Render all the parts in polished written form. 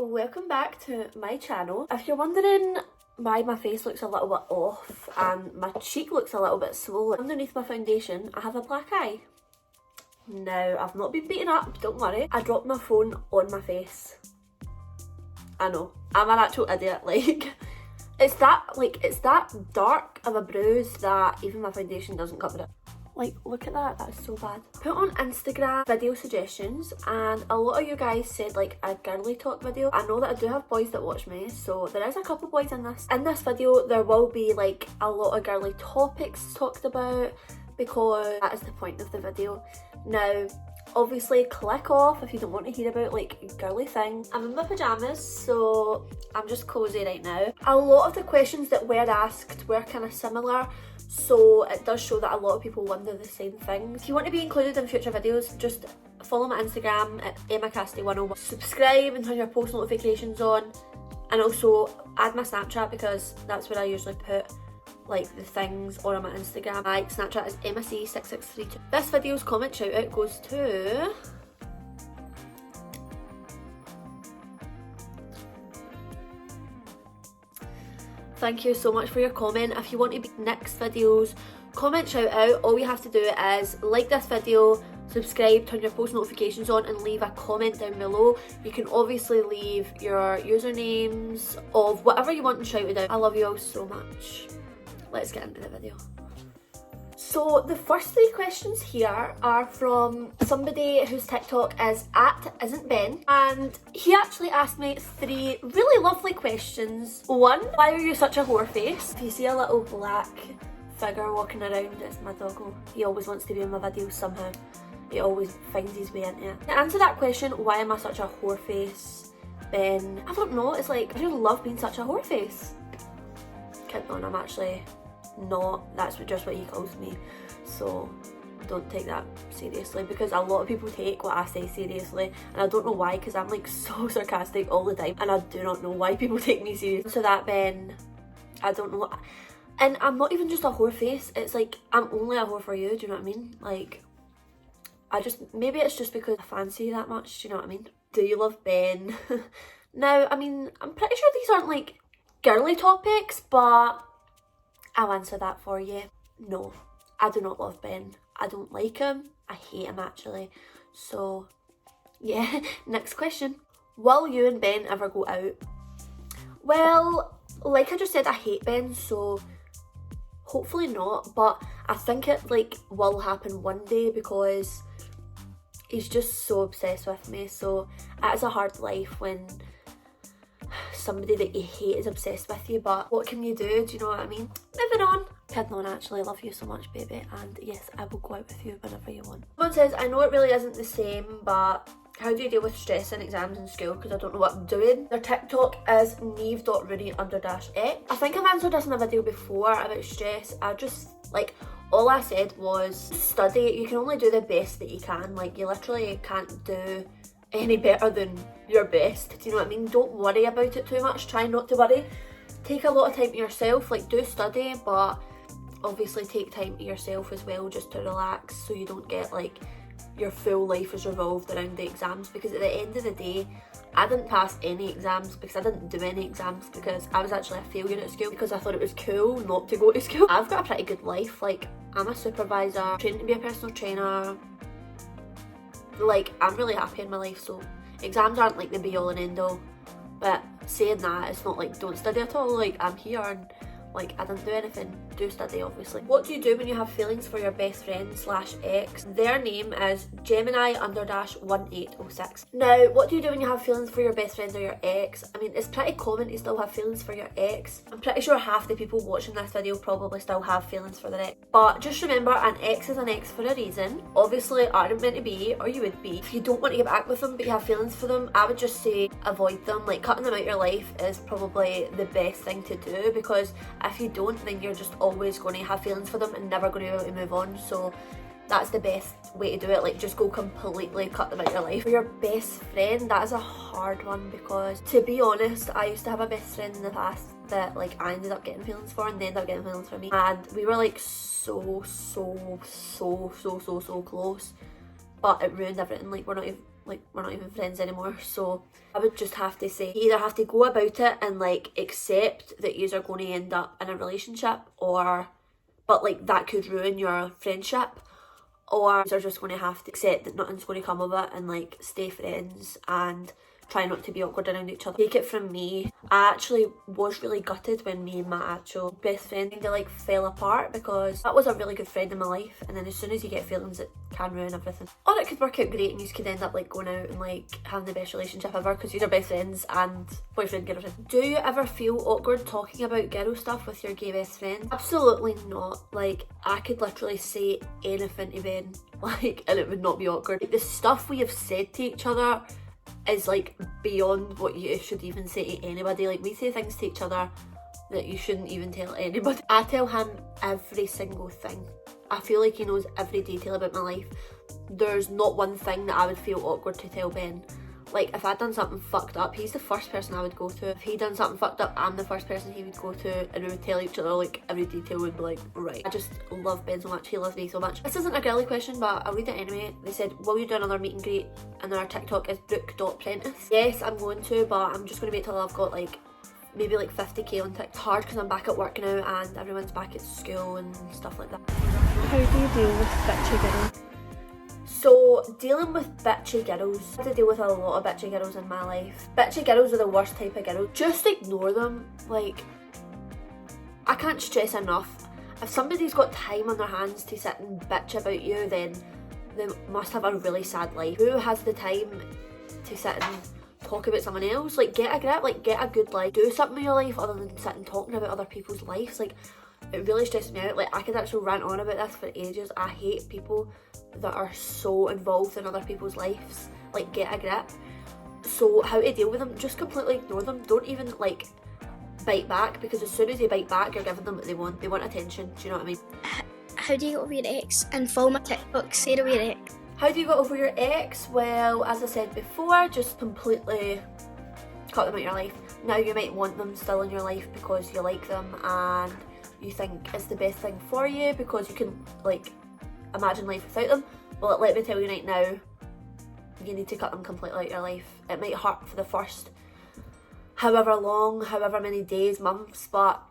welcome back to my channel. If you're wondering why my face looks a little bit off and my cheek looks a little bit swollen, underneath my foundation I have a black eye. Now, I've not been beaten up, don't worry. I dropped my phone on my face. I know, I'm an actual idiot, like, it's that dark of a bruise that even my foundation doesn't cover it. Like, look at that, that is so bad. Put on Instagram video suggestions and a lot of you guys said like a girly talk video. I know that I do have boys that watch me, so there is a couple boys in this. In this video there will be like a lot of girly topics talked about because that is the point of the video. Now, obviously click off if you don't want to hear about like girly things. I'm in my pyjamas, so I'm just cozy right now. A lot of the questions that were asked were kind of similar, so it does show that a lot of people wonder the same things. If you want to be included in future videos, just follow my Instagram at EmmaCasty101. Subscribe and turn your post notifications on, and also add my Snapchat because that's where I usually put like the things on my Instagram. My Snapchat is MSC6632. This video's comment shout out goes to thank you so much for your comment. If you want to be next videos comment shout out, all you have to do is like this video, subscribe, turn your post notifications on and leave a comment down below. You can obviously leave your usernames of whatever you want shouted out. I love you all so much. Let's get into the video. So the first 3 questions here are from somebody whose TikTok is @isn'tben, and he actually asked me 3 really lovely questions. 1, why are you such a whore face? If you see a little black figure walking around, it's my doggo. He always wants to be in my videos somehow. He always finds his way into it. To answer that question, why am I such a whore face, Ben? I don't know, it's like, I just love being such a whore face. Kidding on, I'm actually not. That's just what he calls me, so don't take that seriously because a lot of people take what I say seriously and I don't know why, because I'm like so sarcastic all the time and I do not know why people take me seriously. So that, Ben, I don't know. And I'm not even just a whore face, it's like I'm only a whore for you, do you know what I mean? Like, maybe it's just because I fancy you that much, do you know what I mean? Do you love Ben? Now, I mean, I'm pretty sure these aren't like girly topics, but I'll answer that for you. No, I do not love Ben. I don't like him. I hate him actually. So yeah, next question. Will you and Ben ever go out? Well, like I just said, I hate Ben, so hopefully not, but I think it like will happen one day because he's just so obsessed with me. So it is a hard life when somebody that you hate is obsessed with you, but what can you do you know what I mean? Moving on. Kidding on, actually, I love you so much, baby, and yes, I will go out with you whenever you want. Someone says, I know it really isn't the same, but how do you deal with stress and exams in school because I don't know what I'm doing? Their TikTok is neve.rooney_x. I think I've answered this in a video before about stress. I just, like, all I said was study. You can only do the best that you can. Like, you literally can't do any better than your best, do you know what I mean? Don't worry about it too much, try not to worry. Take a lot of time to yourself, like do study, but obviously take time to yourself as well just to relax so you don't get like your full life is revolved around the exams, because at the end of the day I didn't pass any exams because I didn't do any exams because I was actually a failure at school because I thought it was cool not to go to school. I've got a pretty good life, like I'm a supervisor, trained to be a personal trainer. Like, I'm really happy in my life, so exams aren't like the be all and end all. But saying that, it's not like don't study at all. Like, I'm here and like I didn't do anything. Do study, obviously. What do you do when you have feelings for your best friend / ex? Their name is Gemini_1806. Now, what do you do when you have feelings for your best friend or your ex? I mean, it's pretty common to still have feelings for your ex. I'm pretty sure half the people watching this video probably still have feelings for their ex. But just remember, an ex is an ex for a reason. Obviously, aren't meant to be, or you would be. If you don't want to get back with them but you have feelings for them, I would just say avoid them. Like, cutting them out of your life is probably the best thing to do, because if you don't, then you're just always going to have feelings for them and never going to be able to move on. So that's the best way to do it. Like, just go completely cut them out of your life. For your best friend, that is a hard one, because to be honest, I used to have a best friend in the past that like I ended up getting feelings for, and they ended up getting feelings for me, and we were like so close, but it ruined everything. Like, we're not even like we're not even friends anymore. So I would just have to say, you either have to go about it and like accept that you are going to end up in a relationship, or but like that could ruin your friendship, or you're just going to have to accept that nothing's going to come of it and like stay friends and try not to be awkward around each other. Take it from me, I actually was really gutted when me and my actual best friend kind of like fell apart, because that was a really good friend in my life, and then as soon as you get feelings it can ruin everything. Or it could work out great and you could end up like going out and like having the best relationship ever because you're best friends and boyfriend, girlfriend. Do you ever feel awkward talking about girl stuff with your gay best friend? Absolutely not. Like I could literally say anything to Ben, like, and it would not be awkward. Like, the stuff we have said to each other is like beyond what you should even say to anybody. Like we say things to each other that you shouldn't even tell anybody. I tell him every single thing. I feel like he knows every detail about my life. There's not one thing that I would feel awkward to tell Ben. Like if I'd done something fucked up, he's the first person I would go to. If he'd done something fucked up, I'm the first person he would go to, and we would tell each other like every detail. Would be like, right. I just love Ben so much, he loves me so much. This isn't a girly question, but I'll read it anyway. They said, will you do another meet and greet? And our TikTok is brook.prentice. Yes, I'm going to, but I'm just going to wait till I've got like maybe like 50k on TikTok. Hard because I'm back at work now and everyone's back at school and stuff like that. How do you deal with bitchy girls? So, dealing with bitchy girls, I had to deal with a lot of bitchy girls in my life. Bitchy girls are the worst type of girl. Just ignore them. Like, I can't stress enough, if somebody's got time on their hands to sit and bitch about you, then they must have a really sad life. Who has the time to sit and talk about someone else? Like, get a grip, like get a good life. Do something in your life other than sitting talking about other people's lives. Like, it really stresses me out. Like, I could actually rant on about this for ages. I hate people that are so involved in other people's lives. Like, get a grip. So how to deal with them? Just completely ignore them. Don't even like bite back, because as soon as you bite back you're giving them what they want. They want attention. Do you know what I mean? How do you get over your ex? And follow my TikTok, say it over your ex. How do you get over your ex? Well, as I said before, just completely cut them out of your life. Now you might want them still in your life because you like them and you think it's the best thing for you, because you can like imagine life without them. Well, let me tell you right now, you need to cut them completely out of your life. It might hurt for the first however long, however many days, months, but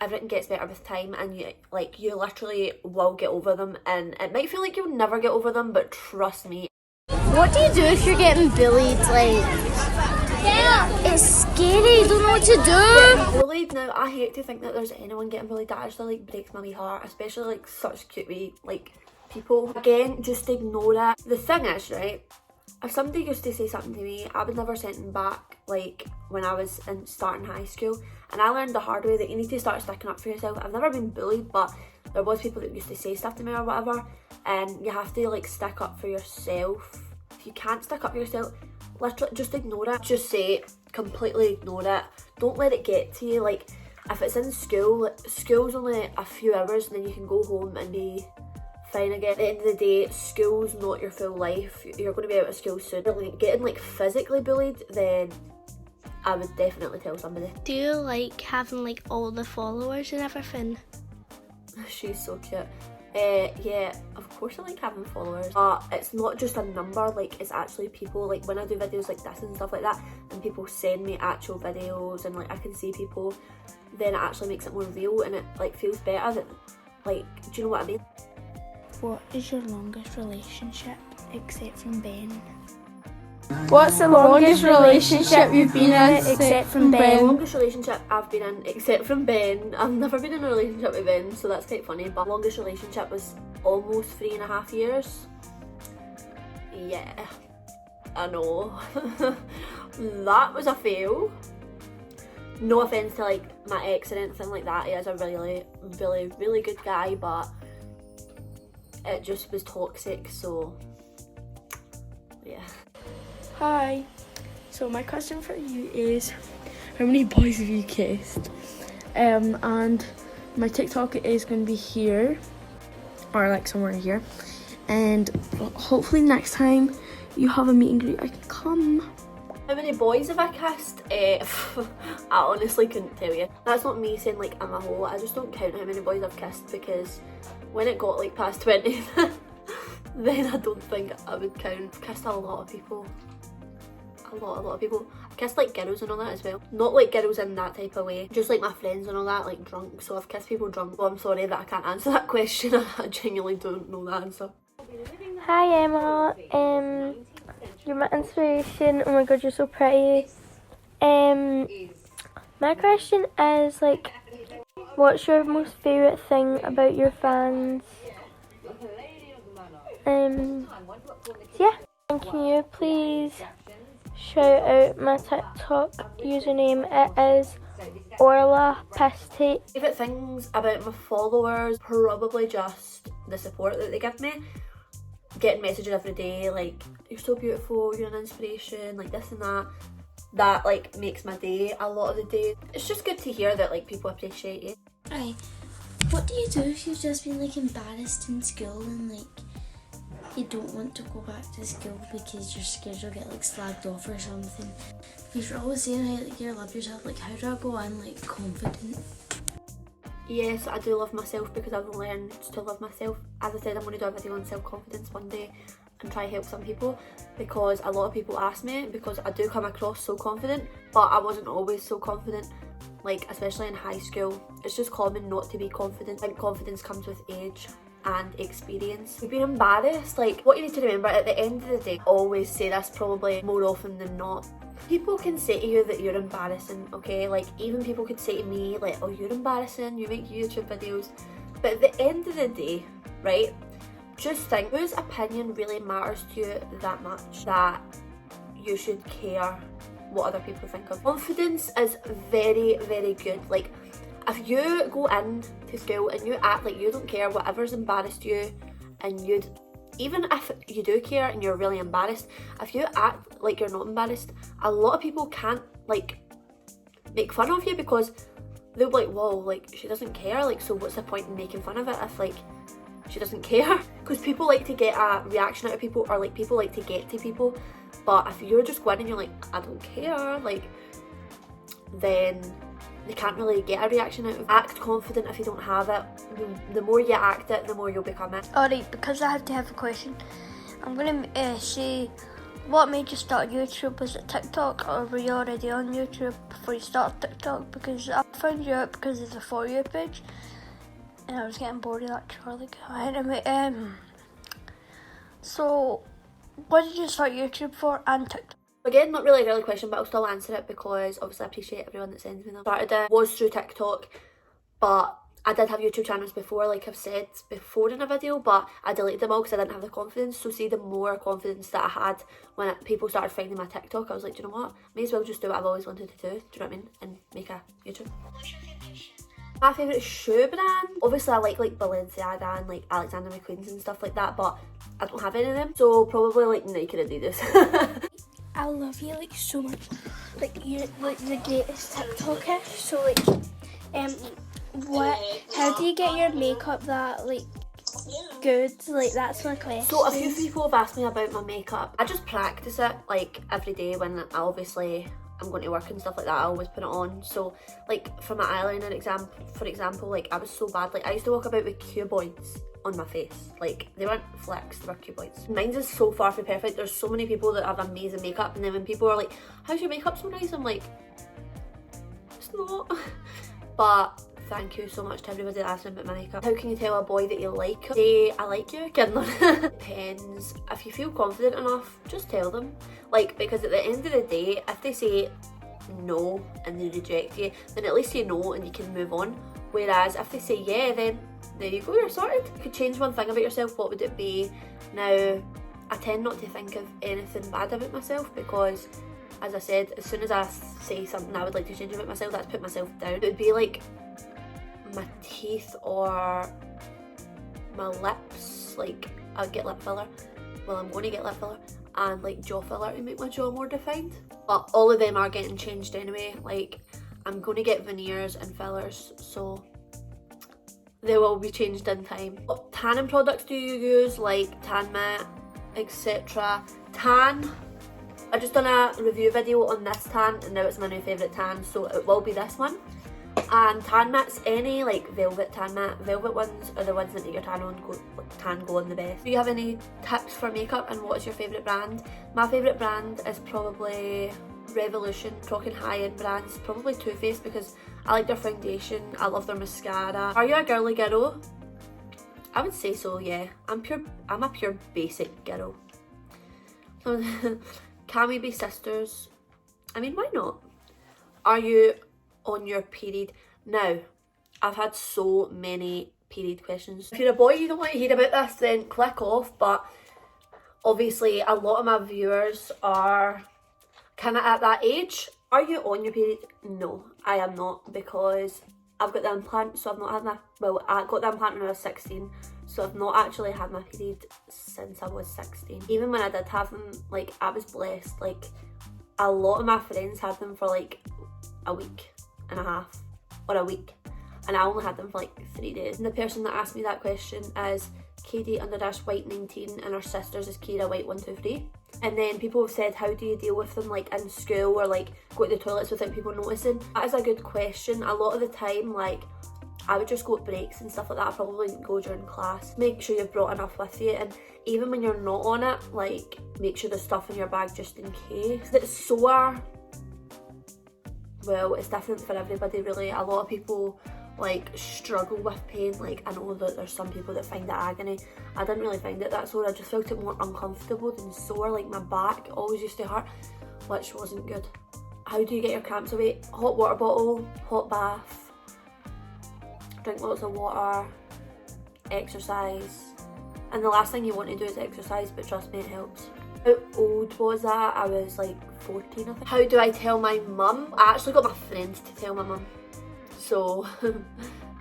everything gets better with time, and you literally will get over them. And it might feel like you'll never get over them, but trust me. What do you do if you're getting bullied? Like, it's scary, you don't know what to do. Bullied, now I hate to think that there's anyone getting bullied. That actually like breaks my wee heart, especially like such cute wee like people. Again, just ignore it. The thing is, right, if somebody used to say something to me, I would never send them back, like when I was starting high school. And I learned the hard way that you need to start sticking up for yourself. I've never been bullied, but there was people that used to say stuff to me or whatever, and you have to like stick up for yourself. If you can't stick up for yourself, literally just ignore it. Just say it, completely ignore it. Don't let it get to you. Like, if it's in school, school's only a few hours and then you can go home and be fine again. At the end of the day, school's not your full life. You're going to be out of school soon. Like, getting like physically bullied, then I would definitely tell somebody. Do you like having like all the followers and everything? She's so cute. Yeah, of course I like having followers, but it's not just a number, like it's actually people. Like when I do videos like this and stuff like that, and people send me actual videos and like I can see people, then it actually makes it more real, and it like feels better that, like, do you know what I mean? What is your longest relationship except from Ben? What's the longest relationship you've been in except from The Ben? longest relationship I've been in except from Ben, I've never been in a relationship with Ben, so that's quite funny, but longest relationship was almost 3.5 years. Yeah, I know. That was a fail. No offence to like my ex or anything like that, he is a really, really, really good guy, but it just was toxic, so yeah. Hi. So my question for you is, how many boys have you kissed? And my TikTok is going to be here, or like somewhere here. And hopefully next time you have a meet and greet, I can come. How many boys have I kissed? I honestly couldn't tell you. That's not me saying like I'm a hoe. I just don't count how many boys I've kissed, because when it got like past 20, then I don't think I would count. I've kissed a lot of people. A lot of people. I've kissed like girls and all that as well. Not like girls in that type of way, just like my friends and all that, like drunk. So I've kissed people drunk. Oh, I'm sorry that I can't answer that question. I genuinely don't know the answer. Hi Emma, you're my inspiration. Oh my god, you're so pretty. My question is like, what's your most favourite thing about your fans? So yeah, can you please shout out my TikTok username? It is Orla Pistate. Favourite things about my followers, probably just the support that they give me. Getting messages every day like, you're so beautiful, you're an inspiration, like this and that. That like makes my day a lot of the day. It's just good to hear that like people appreciate you. Right. What do you do if you've just been like embarrassed in school and like you don't want to go back to school because you're scared you'll get like slagged off or something? Because you're always saying how like you love yourself, like how do I go on like confident? Yes, I do love myself because I've learned to love myself. As I said, I'm going to do a video on self-confidence one day and try to help some people, because a lot of people ask me, because I do come across so confident, but I wasn't always so confident, like especially in high school. It's just common not to be confident. I think confidence comes with age and experience. You've been embarrassed, like what you need to remember at the end of the day, I always say this probably more often than not, people can say to you that you're embarrassing, okay? Like even people could say to me like, oh you're embarrassing, you make YouTube videos, but at the end of the day, right, just think, whose opinion really matters to you that much that you should care what other people think of? Confidence is very, very good. Like if you go in to school and you act like you don't care whatever's embarrassed you, and even if you do care and you're really embarrassed, if you act like you're not embarrassed, a lot of people can't like make fun of you, because they'll be like, whoa, like she doesn't care, like so what's the point in making fun of it if like she doesn't care? Because people like to get a reaction out of people, or like people like to get to people. But if you're just going and you're like, I don't care, like then they can't really get a reaction out of it. Act confident if you don't have it. The more you act it, the more you'll become it. Alright, because I have to have a question, I'm going to say, what made you start YouTube? Was it TikTok, or were you already on YouTube before you started TikTok? Because I found you out because of the For You page, and I was getting bored of that Charlie guy. Anyway, so what did you start YouTube for and TikTok? Again, not really a really question, but I'll still answer it because obviously I appreciate everyone that sends me them. Started it was through TikTok, but I did have YouTube channels before, like I've said before in a video, but I deleted them all because I didn't have the confidence. So see, the more confidence that I had when people started finding my TikTok, I was like, do you know what? May as well just do what I've always wanted to do. Do you know what I mean? And make a YouTube. My favourite shoe brand? Obviously I like Balenciaga and like Alexander McQueen's and stuff like that, but I don't have any of them. So probably like Nike and Adidas. I love you like so much. Like you're like the greatest TikToker. So like how do you get your makeup that like good? Like that's my question. So a few people have asked me about my makeup. I just practice it like every day when I'm going to work and stuff like that. I always put it on. So like for my eyeliner for example, like I was so bad, like I used to walk about with cuboids on my face. Like they weren't flecks, they were cuboids. Mine's is so far from perfect. There's so many people that have amazing makeup, and then when people are like, how's your makeup so nice, I'm like, it's not. But thank you so much to everybody that asked me about my makeup. How can you tell a boy that you like him? Say I like you. Depends. If you feel confident enough, just tell them. Like, because at the end of the day, if they say no and they reject you, then at least you know and you can move on. Whereas if they say yeah, then there you go, you're sorted. You could change one thing about yourself, what would it be? Now, I tend not to think of anything bad about myself, because as I said, as soon as I say something I would like to change about myself, that's put myself down. It would be like my teeth or my lips. Like I'll get lip filler. Well, I'm going to get lip filler, and like jaw filler to make my jaw more defined. But all of them are getting changed anyway. Like I'm going to get veneers and fillers, so they will be changed in time. What tanning products do you use? Like Tan Matte, etc. Tan, I just done a review video on this tan, and now it's my new favourite tan, so it will be this one. And tan mats, any like velvet tan mat. Velvet ones are the ones that make your tan go on the best. Do you have any tips for makeup, and what is your favourite brand? My favourite brand is probably Revolution. Talking high-end brands, probably Too Faced, because I like their foundation, I love their mascara. Are you a girly girl? I would say so, yeah. I'm a pure basic girl. Can we be sisters? I mean, why not? Are you on your period? Now, I've had so many period questions. If you're a boy, you don't want to hear about this, then click off. But obviously a lot of my viewers are kind of at that age. Are you on your period? No, I am not, because I've got the implant, so I've not had my, well, I got the implant when I was 16, so I've not actually had my period since I was 16. Even when I did have them, like, I was blessed. Like, a lot of my friends had them for like a week and a half or a week, and I only had them for like 3 days. And the person that asked me that question is KD_White19, and her sisters is Kira White123. And then people have said, how do you deal with them, like in school, or like go to the toilets without people noticing? That is a good question. A lot of the time, like, I would just go at breaks and stuff like that. I probably wouldn't go during class. Make sure you've brought enough with you, and even when you're not on it, like, make sure there's stuff in your bag just in case. It's sore. Well, it's different for everybody, really. A lot of people like struggle with pain. Like, I know that there's some people that find it agony. I didn't really find it that sore. I just felt it more uncomfortable than sore. Like, my back always used to hurt, which wasn't good. How do you get your cramps away? Hot water bottle, hot bath, drink lots of water, exercise. And the last thing you want to do is exercise, but trust me, it helps. How old was that? I was like 14, I think. How do I tell my mum? I actually got my friend to tell my mum. So,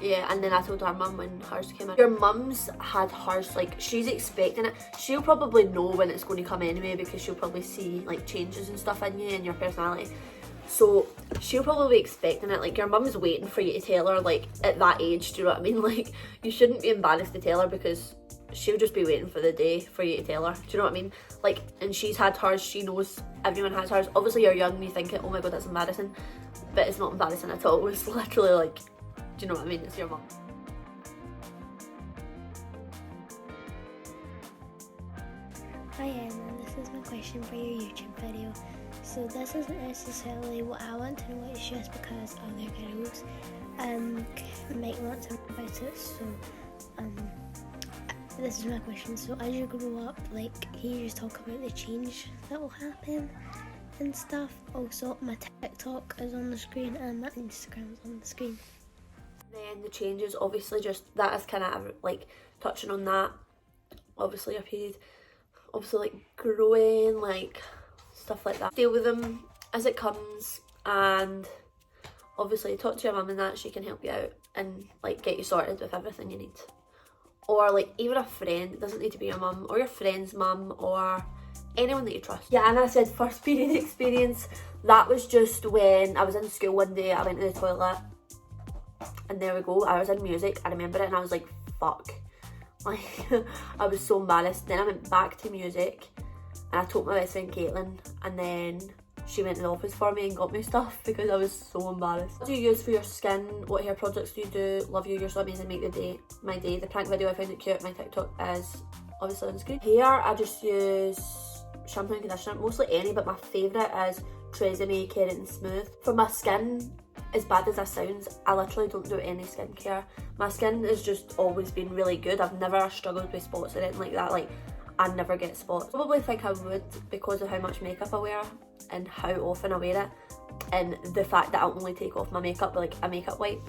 yeah, and then I told her mum when hers came in. Your mum's had hers, like, she's expecting it. She'll probably know when it's going to come anyway, because she'll probably see, like, changes and stuff in you and your personality. So, she'll probably be expecting it. Like, your mum's waiting for you to tell her, like, at that age, do you know what I mean? Like, you shouldn't be embarrassed to tell her, because she'll just be waiting for the day for you to tell her. Do you know what I mean? Like, and she's had hers, she knows everyone has hers. Obviously, you're young and you think, oh my god, that's embarrassing. But it's not embarrassing at all. It's literally like, do you know what I mean? It's your mum. Hi Emma, this is my question for your YouTube video. So this isn't necessarily what I want to know, it's just because other girls might want to know about it. So this is my question. So as you grow up, like, can you just talk about the change that will happen and stuff? Also, my TikTok is on the screen and my Instagram is on the screen. Then the changes, obviously, just that is kind of like touching on that. Obviously, your period, obviously, like growing, like stuff like that. Deal with them as it comes, and obviously talk to your mum and that. She can help you out and like get you sorted with everything you need. Or like even a friend, it doesn't need to be your mum, or your friend's mum, or anyone that you trust. Yeah, and I said first period experience, that was just when I was in school one day. I went to the toilet and there we go, I was in music, I remember it, and I was like, fuck. Like, I was so embarrassed. Then I went back to music and I told my best friend Caitlin, and then she went to the office for me and got me stuff because I was so embarrassed. What do you use for your skin? What hair products do you do? Love you, you're so amazing, make my day. The prank video, I found it cute. My TikTok is obviously on screen. Hair, I just use shampoo and conditioner, mostly any, but my favourite is Tresemme Keratin Smooth. For my skin, as bad as that sounds, I literally don't do any skincare. My skin has just always been really good. I've never struggled with spots or anything like that. Like, I never get spots. Probably think I would because of how much makeup I wear and how often I wear it, and the fact that I only take off my makeup with like a makeup wipe.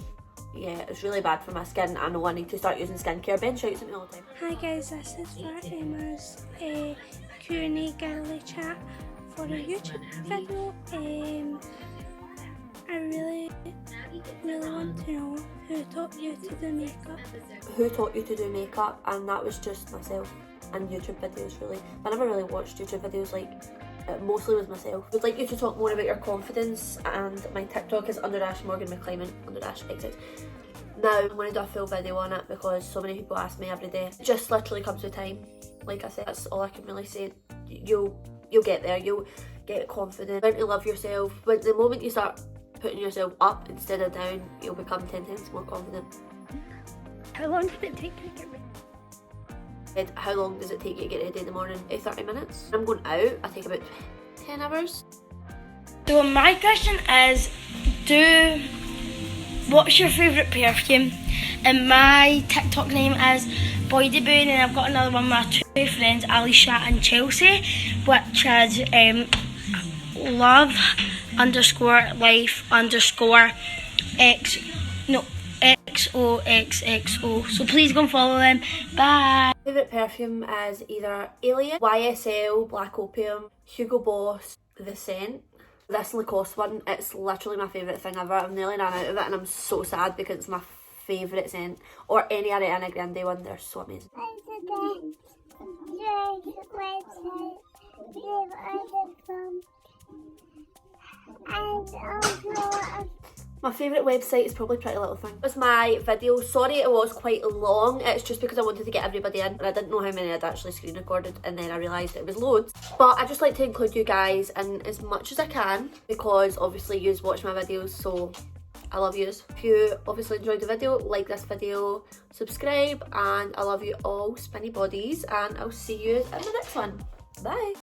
Yeah, it's really bad for my skin. I know I need to start using skincare. Ben shouts at me all the time. Hi guys, this is for Emma's Q&A girly chat for a YouTube video. I really want to know who taught you to do makeup. Who taught you to do makeup? And that was just myself and YouTube videos, really. I never really watched YouTube videos, like mostly with myself. I'd like you to talk more about your confidence, and my TikTok is _Morgan McClyman _XX. Now I'm going to do a full video on it because so many people ask me every day. It just literally comes with time. Like I said, that's all I can really say. You'll get there. You'll get confident. Learn to love yourself. But the moment you start putting yourself up instead of down, you'll become 10 times more confident. How long did it take to get ready? How long does it take you to get ready in the morning? 30 minutes. I'm going out, I take about 10 hours. So my question is, what's your favourite perfume? And my TikTok name is Bodehs, and I've got another one with my two friends, Alicia and Chelsea, which is love_life_XOXXO. So please go and follow them. Bye. Favourite perfume is either Alien, YSL, Black Opium, Hugo Boss, The Scent. This Lacoste one, it's literally my favourite thing ever. I've nearly ran out of it and I'm so sad because it's my favourite scent. Or any Ariana Grande one, they're so amazing. My favourite website is probably Pretty Little Thing. That was my video. Sorry it was quite long. It's just because I wanted to get everybody in and I didn't know how many I'd actually screen recorded, and then I realised it was loads. But I just like to include you guys in as much as I can because obviously yous watch my videos, so I love yous. If you obviously enjoyed the video, like this video, subscribe, and I love you all, spinny bodies, and I'll see you in the next one. Bye!